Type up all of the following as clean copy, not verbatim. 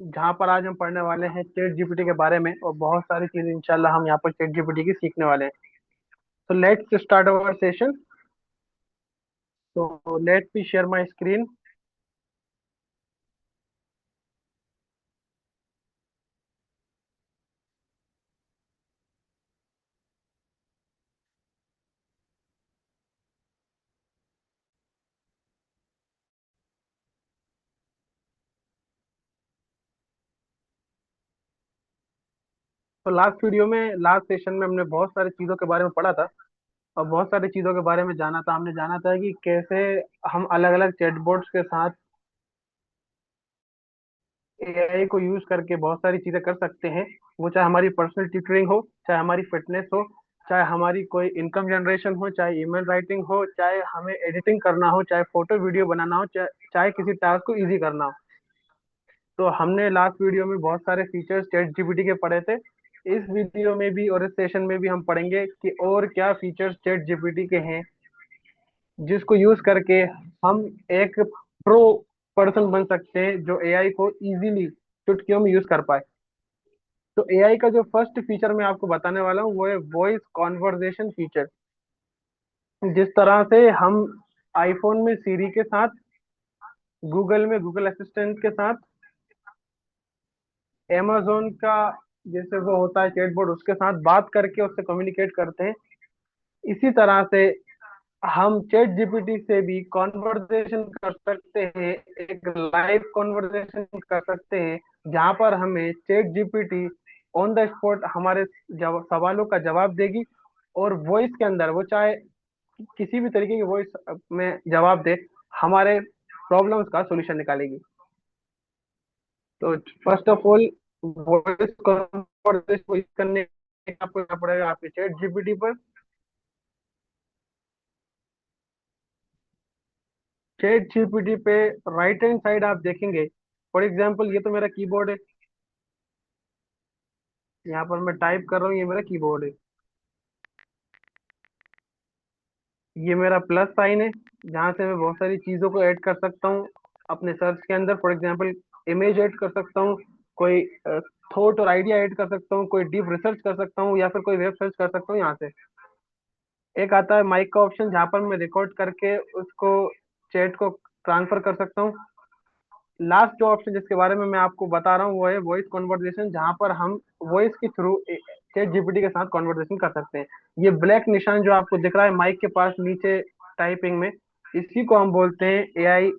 जहाँ पर आज हम पढ़ने वाले हैं चैट जीपीटी के बारे में, और बहुत सारी चीजें इंशाल्लाह हम यहाँ पर चैट जीपीटी की सीखने वाले हैं। तो लेट्स स्टार्ट अवर सेशन। तो let me share my screen. तो लास्ट सेशन में हमने बहुत सारी चीजों के बारे में पढ़ा था, और बहुत सारी चीजों के बारे में जाना था। हमने जाना था कि कैसे हम अलग अलग चैटबॉट्स के साथ एआई को यूज करके बहुत सारी चीजें कर सकते हैं। वो चाहे हमारी पर्सनल ट्यूटरिंग हो, चाहे हमारी फिटनेस हो, चाहे हमारी कोई इनकम जनरेशन हो, चाहे ईमेल राइटिंग हो, चाहे हमें एडिटिंग करना हो, चाहे फोटो वीडियो बनाना हो, चाहे किसी टास्क को इजी करना हो। तो हमने लास्ट वीडियो में बहुत सारे फीचर्स चैट जीपीटी के पढ़े थे। इस वीडियो में भी और इस सेशन में भी हम पढ़ेंगे कि और क्या फीचर्स चैट जीपीटी के हैं, जिसको यूज करके हम एक प्रो पर्सन बन सकते हैं जो एआई को इजीली चुटकियों में यूज कर पाए। तो एआई का जो फर्स्ट फीचर मैं आपको बताने वाला हूँ वो है वॉइस कॉन्वर्जेशन फीचर। जिस तरह से हम आईफोन में सीरी के साथ, गूगल में गूगल असिस्टेंट के साथ, amazon का जैसे वो होता है चैटबॉट उसके साथ बात करके उससे कम्युनिकेट करते हैं, इसी तरह से हम चैट जीपीटी से भी कॉन्वर्जेशन कर सकते हैं। एक लाइव कॉन्वर्जेशन कर सकते हैं जहां पर हमें chat GPT on the spot हमारे सवालों का जवाब देगी, और वॉइस के अंदर वो चाहे किसी भी तरीके की वॉइस में जवाब दे, हमारे प्रॉब्लम्स का सॉल्यूशन निकालेगी। तो first of all, voice conversation को यूज करने के लिए आपको क्या पड़ेगा, आपके चैट जीपीटी पर चैट जीपीटी पे राइट हैंड साइड आप देखेंगे। फॉर एग्जांपल ये तो मेरा कीबोर्ड है, यहाँ पर मैं टाइप कर रहा हूँ, ये मेरा कीबोर्ड है। ये मेरा प्लस साइन है जहाँ से मैं बहुत सारी चीज़ों को ऐड कर सकता हूँ अपने सर्च के अंदर। फॉर एग्जांपल इमेज ऐड कर सकता हूँ, कोई थॉट और आइडिया ऐड कर सकता हूँ, कोई डीप रिसर्च कर सकता हूँ, या फिर कोई वेब सर्च कर सकता हूँ यहाँ से। एक आता है माइक का ऑप्शन जहाँ पर मैं रिकॉर्ड करके उसको चैट को ट्रांसफर कर सकता हूँ। लास्ट जो ऑप्शन जिसके बारे में मैं आपको बता रहा हूँ वो है वॉइस कॉन्वर्जेशन, जहाँ पर हम वॉइस के थ्रू चैट जीपीटी के साथ कॉन्वर्जेशन कर सकते हैं। ये ब्लैक निशान जो आपको दिख रहा है माइक के पास नीचे टाइपिंग में, इसी को हम बोलते हैं एआई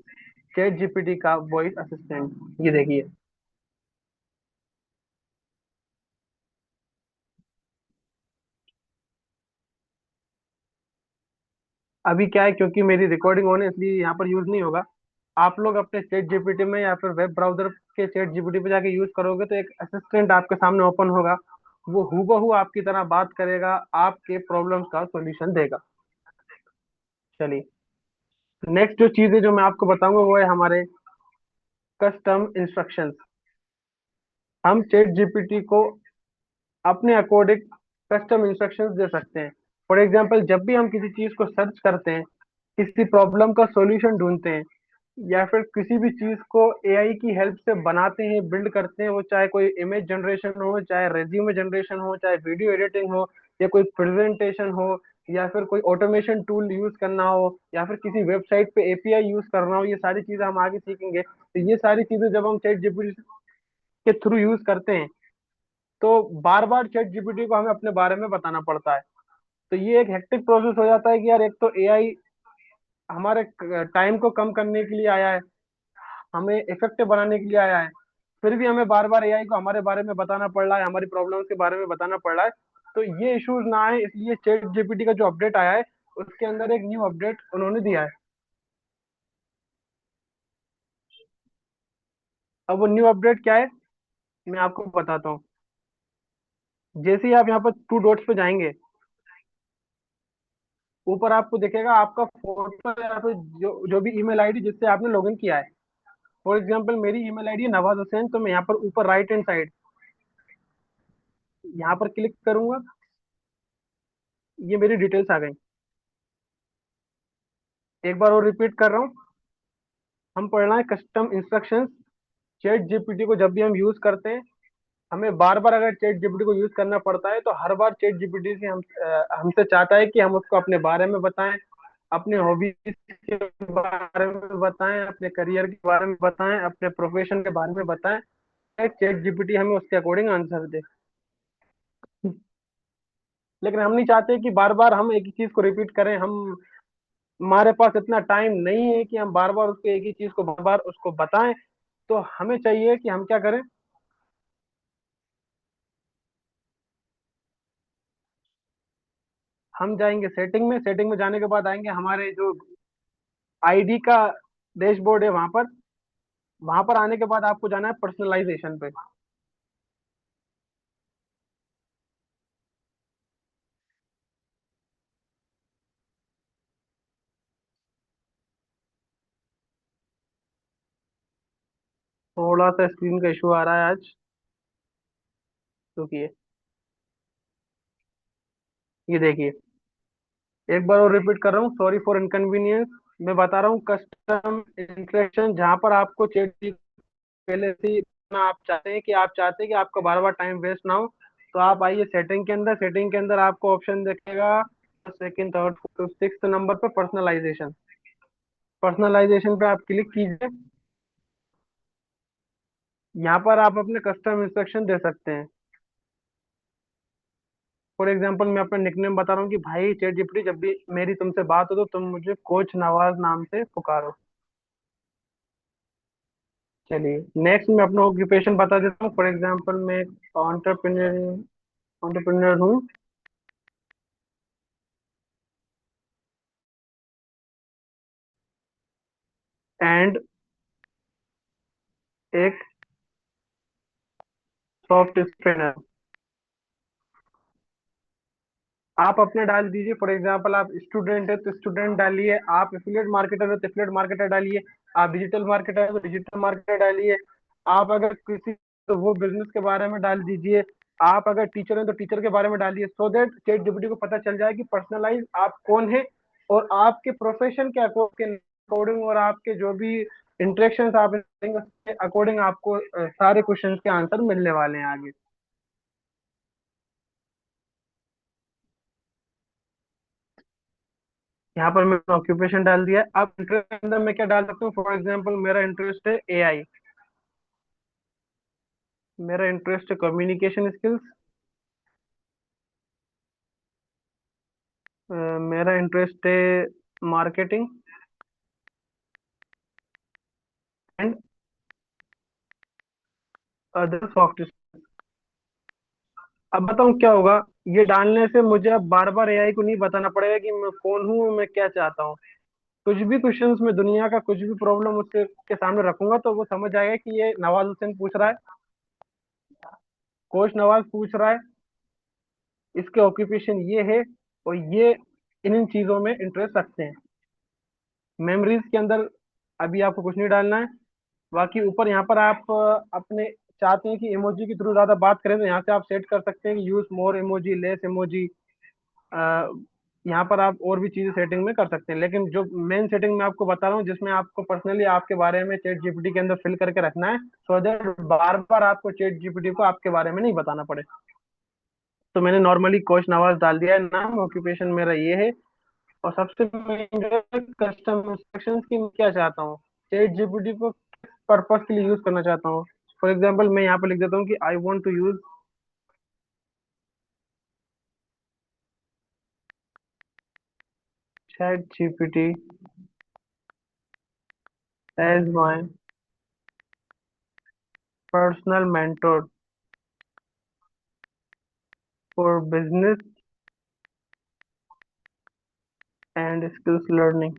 चैट जीपीटी का वॉइस असिस्टेंट। ये देखिए। अभी क्या है, क्योंकि मेरी रिकॉर्डिंग होने इसलिए यहाँ पर यूज नहीं होगा। आप लोग अपने चैट जीपीटी में या फिर वेब ब्राउजर के चैट जीपीटी पे जाके यूज करोगे तो एक असिस्टेंट आपके सामने ओपन होगा। वो हूबहू आपकी तरह बात करेगा, आपके प्रॉब्लम्स का सॉल्यूशन देगा। चलिए, नेक्स्ट जो चीज है जो मैं आपको बताऊंगा वो है हमारे कस्टम इंस्ट्रक्शंस। हम चैट जीपीटी को अपने अकॉर्डिंग कस्टम इंस्ट्रक्शंस दे सकते हैं। फॉर एग्जांपल जब भी हम किसी चीज को सर्च करते हैं, किसी प्रॉब्लम का सॉल्यूशन ढूंढते हैं, या फिर किसी भी चीज को एआई की हेल्प से बनाते हैं, बिल्ड करते हैं, वो चाहे कोई इमेज जनरेशन हो, चाहे रेज्यूमे जनरेशन हो, चाहे वीडियो एडिटिंग हो, या कोई प्रेजेंटेशन हो, या फिर कोई ऑटोमेशन टूल यूज करना हो, या फिर किसी वेबसाइट पे एपीआई यूज करना हो, ये सारी चीजें हम आगे सीखेंगे। तो ये सारी चीजें जब हम चैट जीपीटी के थ्रू यूज करते हैं तो बार बार चैट जीपीटी को हमें अपने बारे में बताना पड़ता है। तो ये एक हेक्टिक प्रोसेस हो जाता है कि यार एक तो एआई हमारे टाइम को कम करने के लिए आया है, हमें इफेक्टिव बनाने के लिए आया है, फिर भी हमें बार बार एआई को हमारे बारे में बताना पड़ रहा है, हमारी प्रॉब्लम्स के बारे में बताना पड़ रहा है। तो ये इश्यूज ना आए इसलिए चैट जीपीटी का जो अपडेट आया है उसके अंदर एक न्यू अपडेट उन्होंने दिया है। अब वो न्यू अपडेट क्या है, मैं आपको बताता हूँ। जैसे ही आप यहाँ पर टू डॉट्स पे जाएंगे, ऊपर आपको दिखेगा आपका फोटो या फिर जो जो भी ईमेल आईडी जिससे आपने लॉगिन किया है। फॉर एग्जांपल मेरी ईमेल आईडी है नवाज हुसैन, तो मैं यहाँ पर ऊपर राइट हैंड साइड यहाँ पर क्लिक करूंगा, ये मेरी डिटेल्स आ गई। एक बार और रिपीट कर रहा हूँ, हम पढ़ना है कस्टम इंस्ट्रक्शंस चैट जीपीटी को जब भी हम यूज करते हैं, हमें बार बार अगर चैट जीपीटी को यूज करना पड़ता है तो हर बार चैट जीपीटी से हमसे चाहता है कि हम उसको अपने बारे में बताएं, अपने हॉबीज के बारे में बताएं, अपने करियर के बारे में बताएं, अपने प्रोफेशन के बारे में बताएं। चैट जीपीटी हमें उसके अकॉर्डिंग आंसर दे। लेकिन हम नहीं चाहते कि बार बार हम एक ही चीज को रिपीट करें। हम हमारे पास इतना टाइम नहीं है कि हम बार बार उसको एक ही चीज को बार बार उसको बताएं। तो हमें चाहिए कि हम क्या करें। हम जाएंगे सेटिंग में, सेटिंग में जाने के बाद आएंगे हमारे जो आईडी का डैशबोर्ड है वहां पर। वहां पर आने के बाद आपको जाना है पर्सनलाइजेशन पे। 16 सा स्क्रीन का इशू आ रहा है आज। रुकिए, ये देखिए, एक बार और रिपीट कर रहा हूँ, सॉरी फॉर इनकन्वीनियंस। मैं बता रहा हूँ कस्टम इंटरेक्शन, जहाँ पर आपको चैट पहले से ही आप चाहते हैं कि आपका बार बार टाइम वेस्ट ना हो। तो आप आइए सेटिंग के अंदर, सेटिंग के अंदर आपको ऑप्शन दिखेगा second, third, fourth, six number पे पर्सनलाइजेशन। पर्सनलाइजेशन पे आप क्लिक कीजिए। यहाँ पर आप अपने कस्टम इंस्ट्रक्शन दे सकते हैं। फॉर एग्जाम्पल मैं अपना निकनेम बता रहा हूँ कि भाई चैट जीपीटी, जब भी मेरी तुमसे बात हो तो तुम मुझे कोच नवाज नाम से पुकारो। चलिए, नेक्स्ट मैं अपना ऑक्यूपेशन बता देता हूँ। फॉर एग्जाम्पल मैं ऑन्टरप्रेन्योर ऑन्टरप्रेन्योर हूँ, एंड एक सॉफ्टवेयर। आप अपने डाल दीजिए। फॉर एग्जाम्पल आप स्टूडेंट है तो स्टूडेंट डालिए, आप एफिलिएट मार्केटर है तो एफिलिएट मार्केटर डालिए, आप डिजिटल मार्केटर है तो डिजिटल मार्केटर डालिए, आप अगर किसी तो वो बिजनेस के बारे में डाल दीजिए, आप अगर टीचर हैं तो टीचर के बारे में डालिए, सो दैट चैट जीपीटी को पता चल जाए कि पर्सनलाइज आप कौन है, और आपके प्रोफेशन के अकॉर्डिंग और आपके जो भी इंटरेक्शन आप करेंगे उसके अकॉर्डिंग आपको सारे क्वेश्चंस के आंसर मिलने वाले हैं आगे। यहाँ पर मैंने ऑक्यूपेशन डाल दिया है। अब इंटरेस्ट के अंदर मैं क्या डाल सकता हूँ। फॉर एग्जाम्पल मेरा इंटरेस्ट है एआई, मेरा इंटरेस्ट है कम्युनिकेशन स्किल्स, मेरा इंटरेस्ट है मार्केटिंग एंड अदर सॉफ्ट। अब बताऊँ क्या होगा। ये डालने से मुझे अब बार बार एआई को नहीं बताना पड़ेगा कि मैं कौन हूँ, मैं क्या चाहता हूँ। कुछ भी क्वेश्चंस में दुनिया का कुछ भी प्रॉब्लम उसके के सामने रखूंगा तो वो समझ जाएगा कि ये नवाज हुसैन पूछ रहा है, कोच नवाज पूछ रहा है, इसके ऑक्यूपेशन ये है, और ये इन इन चीजों में इंटरेस्ट रखते हैं। मेमोरीज के अंदर अभी आपको कुछ नहीं डालना है। बाकी ऊपर यहाँ पर आप अपने चाहते हैं कि इमोजी के थ्रू ज्यादा बात करें तो यहाँ से आप सेट कर सकते हैं कि use more emoji, less emoji. यहाँ पर आप और भी चीजें सेटिंग में कर सकते हैं, लेकिन जो मेन सेटिंग मैं आपको बता रहा हूँ जिसमें आपको पर्सनली आपके बारे में चैट जीपीटी के अंदर फिल करके रखना है, सो दैट बार बार आपको चैट जीपीटी को आपके बारे में नहीं बताना पड़े। तो मैंने नॉर्मली कोच नवाज डाल दिया है नाम, ऑक्यूपेशन मेरा ये है। और सबसे मेन जो है कस्टम इंस्ट्रक्शंस की, मैं क्या चाहता हूँ, चैट जीपीटी को किस पर्पस के लिए यूज करना चाहता हूँ। फॉर एग्जाम्पल मैं यहाँ पे लिख देता हूँ कि I want to use chat GPT as my personal mentor for business and skills learning.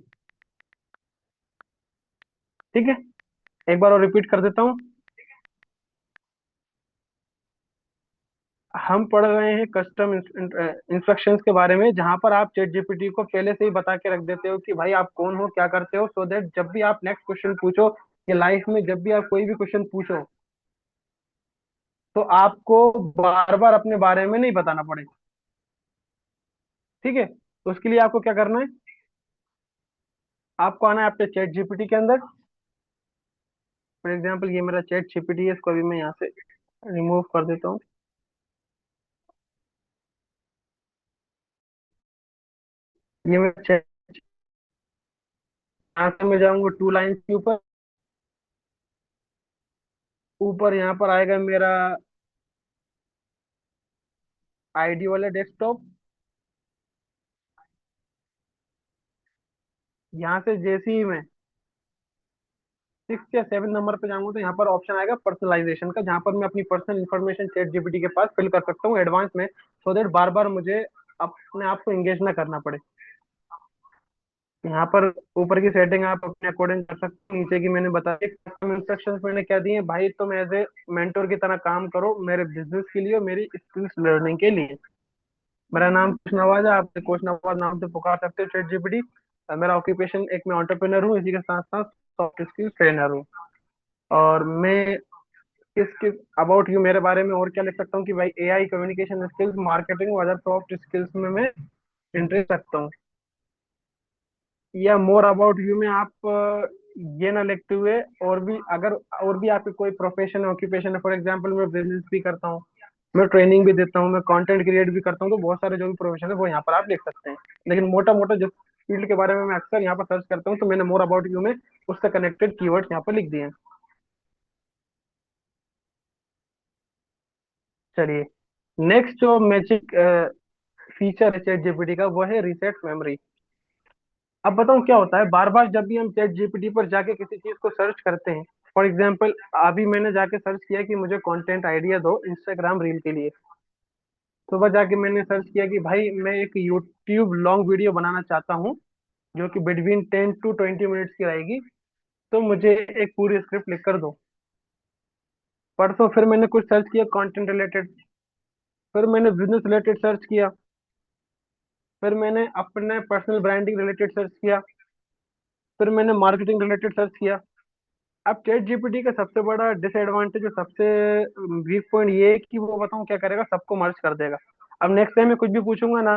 ठीक है, एक बार और रिपीट कर देता हूँ। हम पढ़ रहे हैं कस्टम इंस्ट्रक्शंस के बारे में, जहां पर आप चैट जीपीटी को पहले से ही बता के रख देते हो कि भाई आप कौन हो, क्या करते हो, सो दैट जब भी आप नेक्स्ट क्वेश्चन पूछो या लाइफ में जब भी आप कोई भी क्वेश्चन पूछो तो आपको बार बार अपने बारे में नहीं बताना पड़े। ठीक है, तो उसके लिए आपको क्या करना है, आपको आना है अपने चैट जीपीटी के अंदर। फॉर एग्जाम्पल ये मेरा चैट जीपीटी है, इसको अभी मैं यहाँ से रिमूव कर देता हूँ। ये मेरा चैट, यहाँ से मैं जाऊंगा टू लाइन्स के ऊपर। ऊपर यहाँ पर आएगा मेरा आईडी वाला डेस्कटॉप। यहाँ से जैसे ही मैं 6 या 7 नंबर पे जाऊंगा तो यहाँ पर ऑप्शन आएगा पर्सनलाइजेशन का, जहाँ पर मैं अपनी पर्सनल इन्फॉर्मेशन चैट जीपीटी के पास फिल कर सकता हूँ एडवांस में, सो दैट बार बार मुझे अपने आप को एंगेज ना करना पड़े। यहाँ पर ऊपर की सेटिंग आप अपने अकॉर्डिंग कर सकते हो। नीचे की मैंने बताया, इंस्ट्रक्शंस मैंने क्या दिए हैं, भाई तुम एज ए मेंटोर की तरह काम करो मेरे बिजनेस के लिए और मेरी स्किल्स लर्निंग के लिए। मेरा नाम कुछ नवाज है, आप कुछ नवाज नाम से पुकार सकते हो चैट जीपीटी। मेरा ऑक्यूपेशन एक, मैं एंटरप्रेन्योर हूँ, इसी के साथ साथ सॉफ्ट स्किल्स ट्रेनर हूँ। और मैं इसके अबाउट यू मेरे बारे में और क्या लिख सकता हूँ कि भाई एआई, कम्युनिकेशन स्किल्स, मार्केटिंग और अदर सॉफ्ट स्किल्स में मैं इंटरेस्ट रखता हूँ। या मोर अबाउट यू में आप ये ना लिखते हुए और भी, अगर और भी आपके कोई प्रोफेशन ऑक्यूपेशन है, फॉर एग्जांपल मैं बिजनेस भी करता हूँ, मैं ट्रेनिंग भी देता हूँ, मैं कंटेंट क्रिएट भी करता हूँ, तो बहुत सारे जो भी प्रोफेशन है वो यहाँ पर आप लिख सकते हैं। लेकिन मोटा मोटा जिस फील्ड के बारे में मैं अक्सर यहाँ पर सर्च करता हूँ, तो मैंने मोर अबाउट यू में उससे कनेक्टेड कीवर्ड्स यहाँ पर लिख दिए हैं। चलिए, नेक्स्ट जो मैजिक फीचर है चैट जीपीटी का वो है रिसेट मेमोरी। अब बताऊं क्या होता है, बार बार जब भी हम चैट जीपीटी पर जाके किसी चीज को सर्च करते हैं, फॉर एग्जाम्पल अभी मैंने जाके सर्च किया कि मुझे कंटेंट आइडिया दो इंस्टाग्राम रील के लिए। सुबह जाके मैंने सर्च किया कि भाई मैं एक यूट्यूब लॉन्ग वीडियो बनाना चाहता हूँ जो कि बिटवीन 10 to 20 मिनट्स की रहेगी, तो मुझे एक पूरी स्क्रिप्ट लिख कर दो। परसों फिर मैंने कुछ सर्च किया कंटेंट रिलेटेड, फिर मैंने बिजनेस रिलेटेड सर्च किया, फिर मैंने अपने पर्सनल ब्रांडिंग रिलेटेड सर्च किया, फिर मैंने मार्केटिंग रिलेटेड सर्च किया। अब चैट जीपीटी का सबसे बड़ा डिसएडवांटेज और सबसे वीक पॉइंट ये है कि वो बताऊं क्या करेगा, सबको मर्ज कर देगा। अब नेक्स्ट टाइम मैं कुछ भी पूछूंगा ना,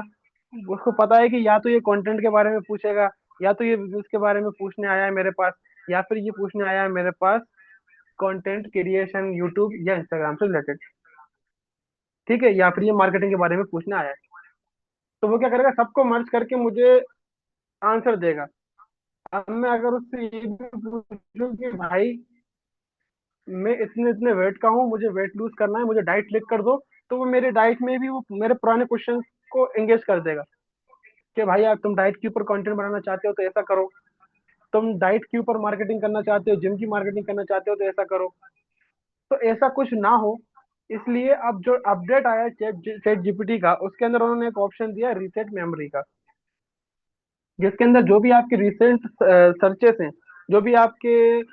उसको पता है कि या तो ये कंटेंट के बारे में पूछेगा, या तो ये बिजनेस के बारे में पूछने आया है मेरे पास, या फिर ये पूछने आया है मेरे पास कंटेंट क्रिएशन यूट्यूब या इंस्टाग्राम से रिलेटेड। ठीक है, या फिर ये मार्केटिंग के बारे में पूछने आया है, तो वो क्या करेगा, सबको मर्ज करके मुझे आंसर देगा। अब मैं अगर उससे ये भी पूछूं कि भाई मैं इतने इतने वेट का हूँ, मुझे वेट लूज करना है, मुझे डाइट लिख कर दो, तो वो मेरे डाइट में भी वो मेरे पुराने क्वेश्चन को एंगेज कर देगा कि भाई यार तुम डाइट के ऊपर कंटेंट बनाना चाहते हो तो ऐसा करो, तुम डाइट के ऊपर मार्केटिंग करना चाहते हो, जिम की मार्केटिंग करना चाहते हो तो ऐसा करो। तो ऐसा कुछ ना हो, इसलिए अब जो अपडेट आया है चैट चैट जीपीटी का, उसके अंदर उन्होंने एक ऑप्शन दिया रिसेट मेमोरी का, जिसके अंदर जो भी आपके रिसेंट सर्चेस हैं, जो भी आपके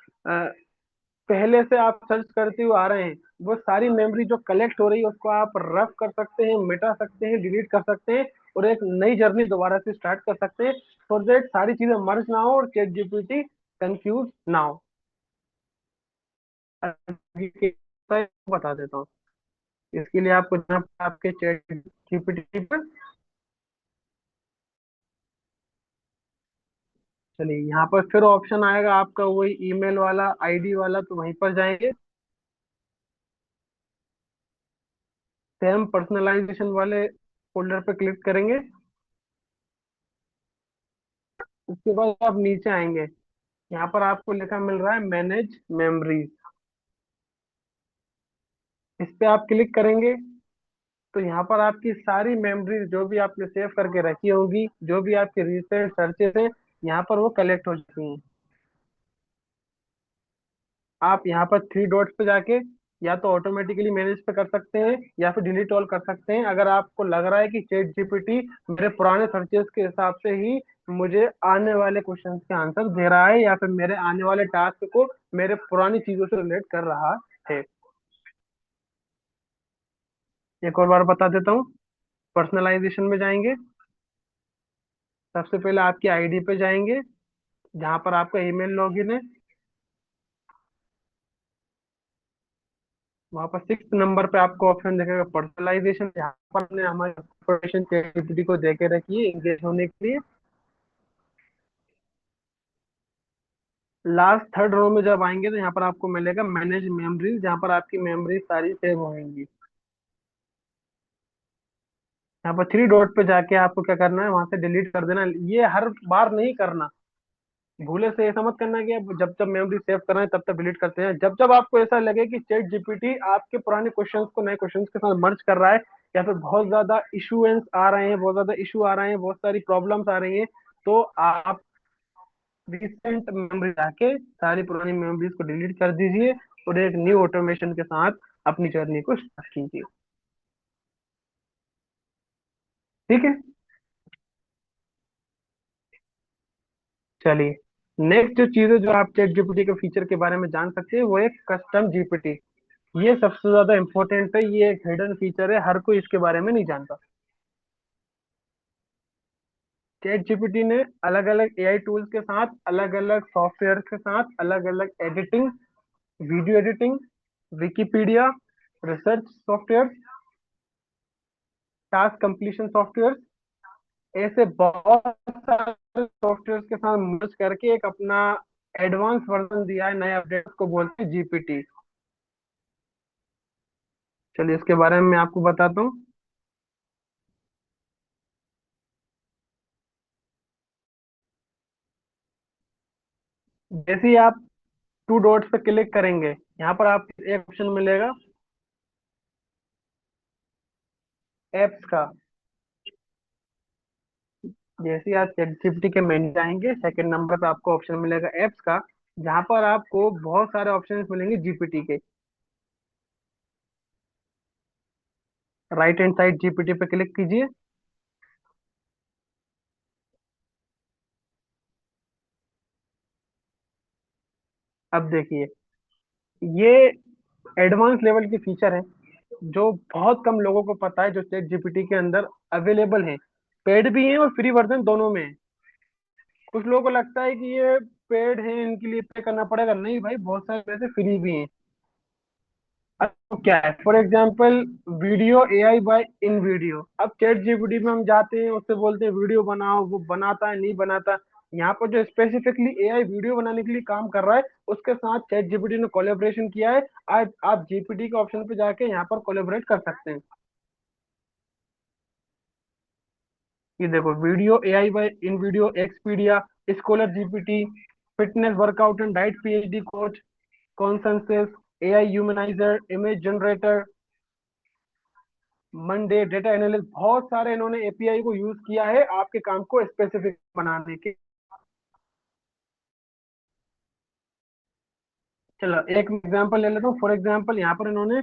पहले से आप सर्च करते हुए आ रहे हैं, वो सारी मेमोरी जो कलेक्ट हो रही है उसको आप रफ कर सकते हैं, मिटा सकते हैं, डिलीट कर सकते हैं, और एक नई जर्नी दोबारा से स्टार्ट कर सकते हैं, सो दैट सारी चीजें मर्ज ना हो और चैट जीपीटी कंफ्यूज ना हो। अभी बता देता हूँ, इसके लिए आपको जाना पड़ेगा आपके चैट जीपीटी पर। चलिए, यहाँ पर फिर ऑप्शन आएगा आपका वही ईमेल वाला, आईडी वाला, तो वहीं पर जाएंगे, सेम पर्सनलाइजेशन वाले फोल्डर पे क्लिक करेंगे। उसके बाद आप नीचे आएंगे, यहाँ पर आपको लिखा मिल रहा है मैनेज मेमोरीज, इस पे आप क्लिक करेंगे, तो यहाँ पर आपकी सारी मेमोरीज जो भी आपने सेव करके रखी होंगी, जो भी आपके रिसेंट सर्चेस हैं, यहाँ पर वो कलेक्ट हो चुकी हैं। आप यहाँ पर थ्री डॉट्स पे जाके या तो ऑटोमेटिकली मैनेज पे कर सकते हैं, या फिर डिलीट ऑल कर सकते हैं, अगर आपको लग रहा है कि चैट जीपीटी मेरे पुराने सर्चेस के हिसाब से ही मुझे आने वाले क्वेश्चंस के आंसर दे रहा है, या फिर मेरे आने वाले टास्क को मेरे पुरानी चीजों से रिलेट कर रहा है। एक और बार बता देता हूँ, पर्सनलाइजेशन में जाएंगे, सबसे पहले आपकी आईडी पे जाएंगे, जहां पर आपका ईमेल लॉगिन है, वहां पर 6 नंबर पे आपको ऑप्शन दिखेगा पर्सनलाइजेशन, यहाँ पर हमने हमारी इंफॉर्मेशन चैट को दे के रखी है एंगेज होने के लिए। लास्ट थर्ड रो में जब आएंगे तो यहाँ पर आपको मिलेगा मैनेज मेमोरीज, जहाँ पर आपकी मेमोरी सारी सेव होंगी। यहाँ पर थ्री डॉट पे जाके आपको क्या करना है, वहां से डिलीट कर देना। ये हर बार नहीं करना, भूले से ऐसा मत करना कि आप जब जब मेमोरी सेव कर रहे हैं तब तक डिलीट करते हैं। जब जब आपको ऐसा लगे कि चैट जीपीटी आपके पुराने क्वेश्चंस को नए क्वेश्चंस के साथ मर्ज कर रहा है, या फिर बहुत ज्यादा इशूएंस आ रहे हैं, बहुत ज्यादा इशू आ रहे हैं, बहुत सारी प्रॉब्लम्स आ रही हैं, तो आप रिसेंट मेमोरी जाके सारी पुरानी मेमोरीज को डिलीट कर दीजिए और एक न्यू ऑटोमेशन के साथ अपनी जर्नी को स्टार्ट कीजिए। ठीक है। चलिए, नेक्स्ट जो चीज है जो आप चैट जीपीटी के फीचर के बारे में जान सकते हैं वो है कस्टम जीपीटी। ये सबसे ज्यादा इंपॉर्टेंट है, ये एक हिडन फीचर है, हर कोई इसके बारे में नहीं जानता। चैट जीपीटी ने अलग अलग एआई टूल्स के साथ, अलग अलग सॉफ्टवेयर के साथ, अलग अलग editing, video editing, Wikipedia, research software, task completion software, ऐसे बहुत सारे सॉफ्टवेयर के साथ मर्ज करके एक अपना एडवांस वर्जन दिया है, नए अपडेट को बोलते हैं जीपीटी। चलिए इसके बारे में मैं आपको बताता हूँ। जैसे ही आप टू डॉट्स पे क्लिक करेंगे, यहाँ पर आप एक ऑप्शन मिलेगा एप्स का। जैसे ही आप चैट जीपीटी के मेन्यू जाएंगे, सेकंड नंबर पे आपको ऑप्शन मिलेगा एप्स का, जहाँ पर आपको बहुत सारे ऑप्शन मिलेंगे जीपीटी के। राइट हैंड साइड जीपीटी पे क्लिक कीजिए। अब देखिए, ये एडवांस लेवल की फीचर है जो बहुत कम लोगों को पता है, जो चैट जीपीटी के अंदर अवेलेबल है। पेड भी है और फ्री वर्जन दोनों में है। कुछ लोगों को लगता है कि ये पेड है, इनके लिए पे करना पड़ेगा, नहीं भाई, बहुत सारे वैसे फ्री भी हैं। अब तो क्या है, for example video AI by in video. अब चैट जीपीटी में हम जाते हैं, उससे बोलते हैं वीडियो बनाओ, वो बनाता है नहीं बनाता। यहाँ पर जो स्पेसिफिकली एआई वीडियो बनाने के लिए काम कर रहा है, उसके साथ चैट जीपीटी ने कोलेबोरेशन किया है। आज आप जीपीटी के ऑप्शन पे जाके यहाँ पर कोलेबोरेट कर सकते हैं। ये देखो, video AI by in video, Expedia, scholar GPT, fitness workout and diet PhD coach, consensus, AI humanizer, image generator, Monday, data analyst, बहुत सारे इन्होंने एपीआई को यूज किया है आपके काम को स्पेसिफिक बनाने के। चलो एक एग्जांपल ले लेता हूँ। फॉर एग्जांपल यहाँ पर इन्होंने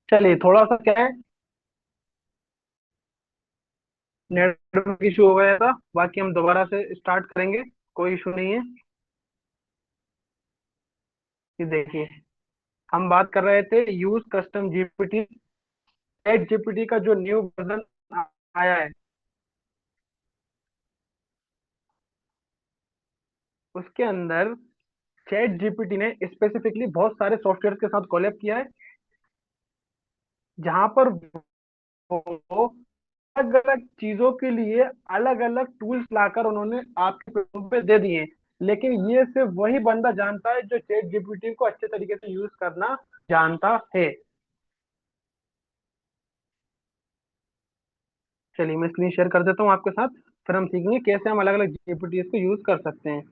चलिए, थोड़ा सा क्या है, नेटवर्क इशू हो गया था, बाकी हम दोबारा से स्टार्ट करेंगे, कोई इशू नहीं है। ये देखिए, हम बात कर रहे थे use custom GPT, chat GPT का जो न्यू वर्जन आया है, उसके अंदर चैट जीपीटी ने स्पेसिफिकली बहुत सारे सॉफ्टवेयर के साथ कोलैब किया है, जहां पर वो अलग अलग चीजों के लिए अलग अलग टूल्स लाकर उन्होंने आपके प्लेटफॉर्म पे दे दिए हैं। लेकिन ये सिर्फ वही बंदा जानता है जो चैट जीपीटी को अच्छे तरीके से यूज करना जानता है। चलिए, मैं स्क्रीन शेयर कर देता हूँ आपके साथ, फिर हम सीखेंगे कैसे हम अलग अलग जीपीटी को यूज कर सकते हैं।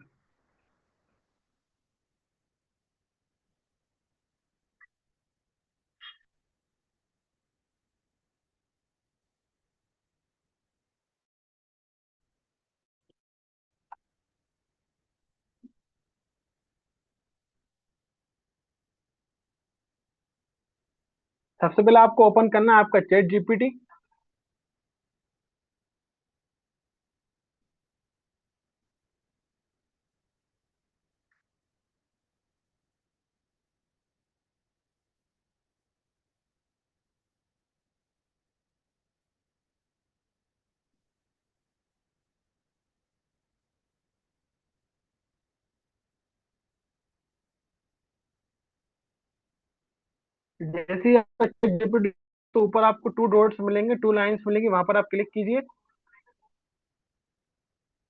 सबसे पहले आपको ओपन करना है आपका चैट जीपीटी। जैसे ही आपका चैट जीपीटी, तो ऊपर आपको टू डॉट्स मिलेंगे, टू लाइंस मिलेंगी, वहां पर आप क्लिक कीजिए।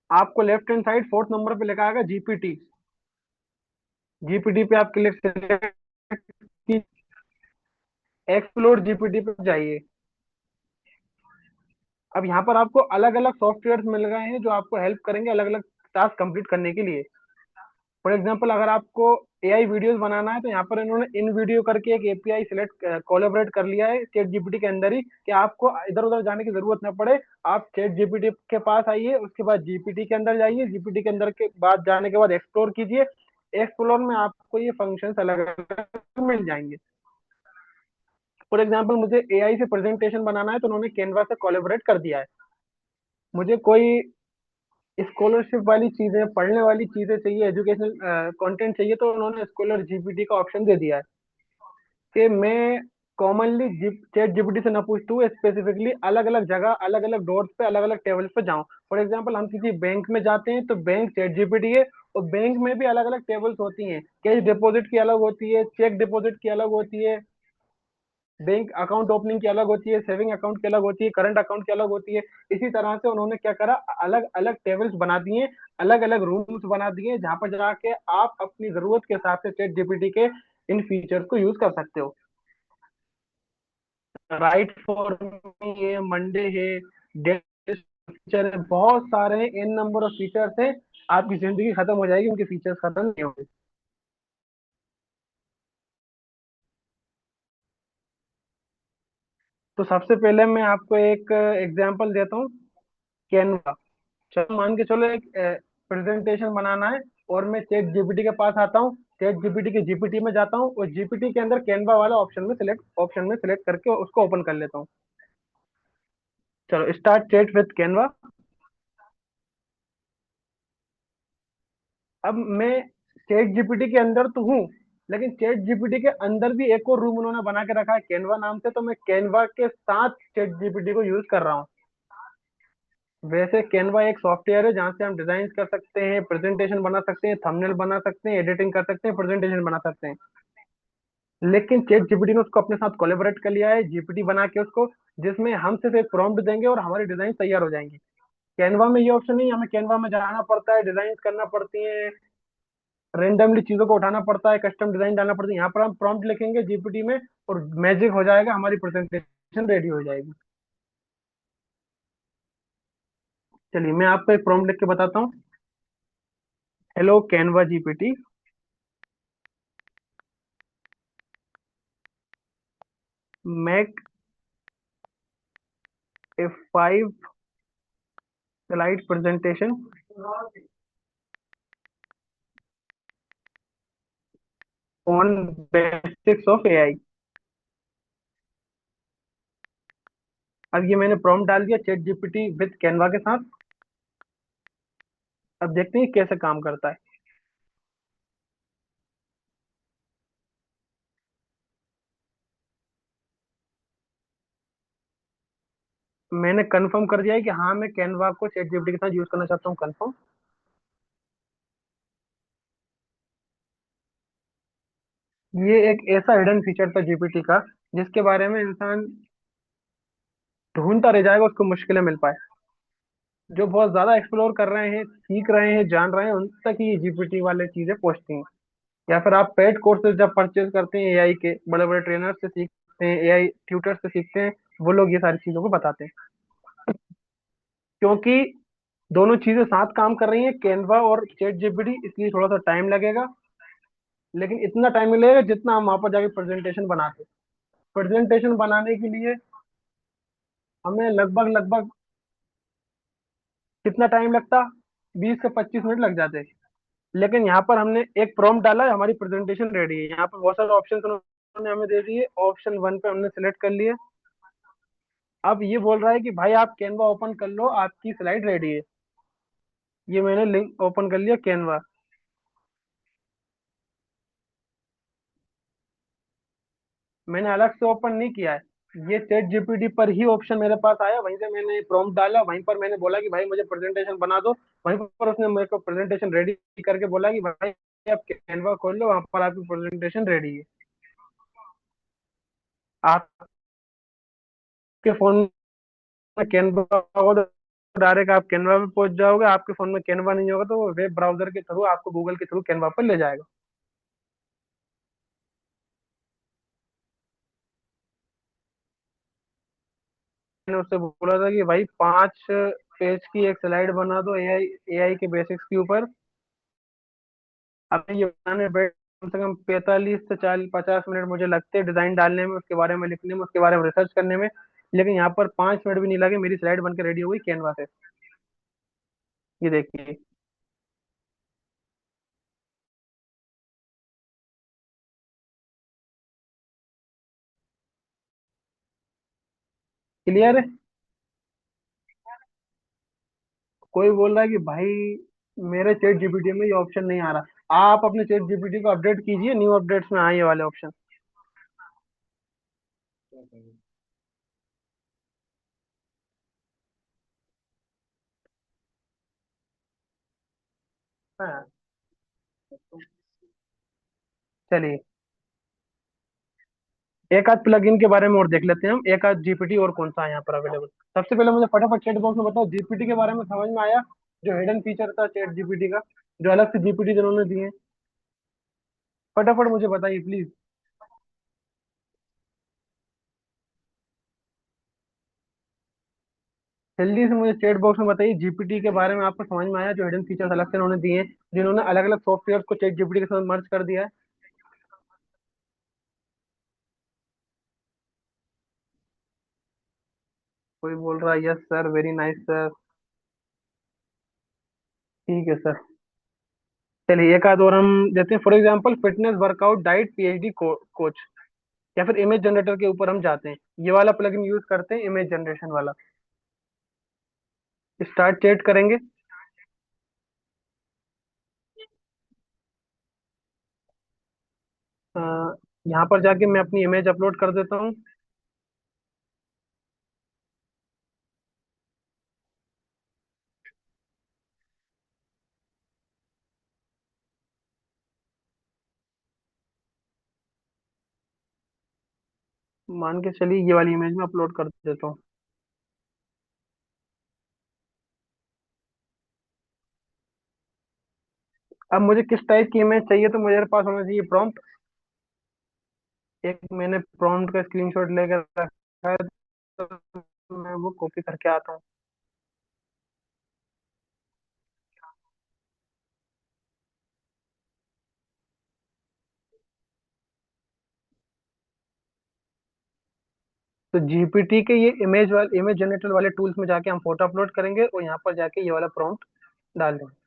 आपको left hand side fourth number पे लिखा आएगा जीपीटी। जीपीटी पे आप क्लिक की, एक्सप्लोर जीपीटी पे जाइए। अब यहाँ पर आपको अलग अलग सॉफ्टवेयर मिल गए हैं जो आपको हेल्प करेंगे अलग अलग टास्क कंप्लीट करने के लिए। फॉर एग्जांपल, अगर आपको एआई वीडियोस बनाना है, तो यहाँ पर इन्होंने इन वीडियो करके एक एपीआई सिलेक्ट कोलैबोरेट कर लिया है चैट जीपीटी के अंदर ही, कि आपको इधर उधर जाने की जरूरत न पड़े। आप चैट जीपीटी के पास आइए, उसके बाद जीपीटी के अंदर जाइए, जीपीटी के अंदर के बाद जाने के बाद एक्सप्लोर कीजिए। एक्सप्लोर में आपको ये फंक्शंस अलग अलग मिल जाएंगे। फॉर एग्जाम्पल, मुझे एआई से प्रेजेंटेशन बनाना है, तो उन्होंने कैनवा से कोलैबोरेट कर दिया है। मुझे कोई स्कॉलरशिप वाली चीजें, पढ़ने वाली चीजें चाहिए, एजुकेशनल कंटेंट चाहिए, तो उन्होंने स्कॉलर जीपीटी का ऑप्शन दे दिया है कि मैं कॉमनली चैट जीपीटी से ना पूछते हुए स्पेसिफिकली अलग अलग जगह, अलग अलग डोर्स पे, अलग अलग टेबल्स पे जाऊं। फॉर एग्जांपल, हम किसी बैंक में जाते हैं तो बैंक चैट जीपीटी है, और बैंक में भी अलग अलग टेबल्स होती हैं, कैश डिपॉजिट की अलग होती है, चेक डिपॉजिट की अलग होती है, बैंक अकाउंट ओपनिंग की अलग होती है, सेविंग अकाउंट की अलग होती है, करंट अकाउंट की अलग होती है। इसी तरह से उन्होंने क्या करा, अलग अलग टेबल्स बना दिए, अलग अलग रूम्स बना दिए, जहां पर जाके आप अपनी जरूरत के हिसाब से चैट जीपीटी के इन फीचर्स को यूज कर सकते हो। राइट फॉर मी है, मंडे है, डेट फीचर है, बहुत सारे इन नंबर ऑफ फीचर्स हैं। आपकी जिंदगी खत्म हो जाएगी, उनके फीचर्स खत्म नहीं होंगे। तो सबसे पहले मैं आपको एक एग्जांपल देता हूँ, कैनवा। चलो, मान के चलो एक प्रेजेंटेशन बनाना है, और मैं चैट जीपीटी के पास आता हूँ, चैट जीपीटी के जीपीटी में जाता हूँ, और जीपीटी के अंदर कैनवा वाला ऑप्शन में सिलेक्ट करके उसको ओपन कर लेता हूँ। चलो, स्टार्ट चैट विद कैनवा। अब मैं चैट जीपीटी के अंदर तो हूँ, लेकिन चैट जीपीटी के अंदर भी एक और रूम उन्होंने बना के रखा है कैनवा नाम से, तो मैं कैनवा के साथ चैट जीपीटी को यूज कर रहा हूँ। वैसे कैनवा एक सॉफ्टवेयर है जहाँ से हम डिजाइन कर सकते हैं, प्रेजेंटेशन बना सकते हैं, थंबनेल बना सकते हैं, एडिटिंग कर सकते हैं, प्रेजेंटेशन बना सकते हैं। लेकिन चैट जीपीटी ने उसको अपने साथ कोलेबोरेट कर लिया है, जीपीटी बना के उसको, जिसमें हम सिर्फ एक प्रॉम्प्ट देंगे और हमारी डिजाइन तैयार हो जाएंगी। कैनवा में ये ऑप्शन नहीं है, हमें कैनवा में जाना पड़ता है, डिजाइन करना पड़ती है, रेंडमली चीजों को उठाना पड़ता है, कस्टम डिजाइन डालना पड़ता है। यहाँ पर हम प्रॉम्प्ट लिखेंगे जीपीटी में, और मैजिक हो जाएगा, हमारी प्रेजेंटेशन रेडी हो जाएगी। चलिए, मैं आपको एक प्रॉम्प्ट लिख के बताता हूँ। Hello Canva GPT, make a 5 slide presentation on basics of AI. अब ये मैंने प्रॉम्प्ट डाल दिया चैट जीपीटी विद कैनवा के साथ। अब देखते हैं कैसे काम करता है। मैंने कंफर्म कर दिया है कि हाँ मैं कैनवा को चैट जीपीटी के साथ यूज करना चाहता हूँ, कंफर्म। ये एक ऐसा हिडन फीचर था जीपीटी का जिसके बारे में इंसान ढूंढता रह जाएगा, उसको मुश्किलें मिल पाए। जो बहुत ज्यादा एक्सप्लोर कर रहे हैं, सीख रहे हैं, जान रहे हैं, उन तक ही जीपीटी वाले चीजें पहुंचती हैं। या फिर आप पेड कोर्सेज जब परचेज करते हैं एआई के, बड़े बड़े ट्रेनर से सीखते हैं, एआई ट्यूटर से सीखते हैं, वो लोग ये सारी चीजों को बताते हैं। क्योंकि दोनों चीजें साथ काम कर रही हैं, कैनवा और चैट जीपीटी, इसलिए थोड़ा सा टाइम लगेगा। लेकिन इतना टाइम नहीं लगेगा जितना हम वहां पर जाके प्रेजेंटेशन बनाते। प्रेजेंटेशन बनाने के लिए हमें लगभग लगभग कितना टाइम लगता, 20 से 25 मिनट लग जाते। लेकिन यहाँ पर हमने एक प्रॉम्प्ट डाला है, हमारी प्रेजेंटेशन रेडी है। यहाँ पर बहुत सारे ऑप्शन उन्होंने हमें दे दिए, ऑप्शन 1 पे हमने सेलेक्ट कर लिए। अब ये बोल रहा है कि भाई आप कैनवा ओपन कर लो, आपकी स्लाइड रेडी है। ये मैंने लिंक ओपन कर लिया कैनवा। मैंने अलग से ओपन नहीं किया है, ये चैट जीपीटी पर ही ऑप्शन मेरे पास आया, वहीं से मैंने प्रॉम्प्ट डाला, वहीं पर मैंने बोला कि भाई मुझे प्रेजेंटेशन बना दो। वहीं पर उसने मेरे को प्रेजेंटेशन रेडी करके बोला कि भाई आप कैनवा खोल लो, वहां पर आपकी प्रेजेंटेशन रेडी है। आपके फोन में कैनवा होगा तो डायरेक्ट आप कैनवा पे पहुंच जाओगे। आपके फोन में कैनवा नहीं होगा तो वो वेब ब्राउजर के थ्रू आपको गूगल के थ्रू कैनवा पर ले जाएगा। मैंने उससे बोला था कि भाई 5 पेज की एक स्लाइड बना दो एआई एआई के बेसिक्स के ऊपर। अब ये बनाने बैठ कम से कम 45 से 50 मिनट मुझे लगते हैं, डिजाइन डालने में, उसके बारे में लिखने में, उसके बारे में रिसर्च करने में। लेकिन यहाँ पर 5 मिनट भी नहीं लगे, मेरी स्लाइड बन के रेडी हो गई कैनवा से। ये देखिए। क्लियर है। कोई बोल रहा है कि भाई मेरे चैट जीपीटी में ये ऑप्शन नहीं आ रहा, आप अपने चैट जीपीटी को अपडेट कीजिए, न्यू अपडेट्स में आए ये वाले ऑप्शन। हाँ, चलिए एक आध प्लगइन के बारे में और देख लेते हैं हम, एक आध जीपीटी और कौन सा है यहाँ पर अवेलेबल। सबसे पहले मुझे फटाफट चैट बॉक्स में बताओ, जीपीटी के बारे में समझ में आया? जो हिडन फीचर था चैट जीपीटी का, जो अलग से जीपीटी जिन्होंने दिए, फटाफट मुझे बताइए प्लीज। जल्दी से मुझे चैट बॉक्स में बताइए, जीपीटी के बारे में आपको समझ में आया? जो हिडन फीचर्स अलग से उन्होंने दिए हैं, जिन्होंने अलग अलग सॉफ्टवेयर को चैट जीपीटी के साथ मर्ज कर दिया है। कोई बोल रहा है yes sir, very nice sir. ठीक है सर। चलिए एक आध और हम देते हैं, for example fitness workout diet PhD coach, या फिर इमेज जनरेटर के ऊपर हम जाते हैं। ये वाला प्लगइन यूज करते हैं, इमेज जनरेशन वाला। स्टार्ट चैट करेंगे। अ, यहाँ पर जाके मैं अपनी इमेज अपलोड कर देता हूँ। मान के चलिए ये वाली इमेज में अपलोड कर देता हूँ। अब मुझे किस टाइप की इमेज चाहिए, तो मेरे पास होना चाहिए प्रॉम्प्ट। एक मैंने प्रॉम्प्ट का स्क्रीनशॉट लेकर रखा है, तो मैं वो कॉपी करके आता हूँ। तो जीपीटी के ये इमेज जनरेटर वाले टूल्स में जाके हम फोटो अपलोड करेंगे और यहाँ पर जाके ये वाला प्रॉम्प्ट डाल देंगे।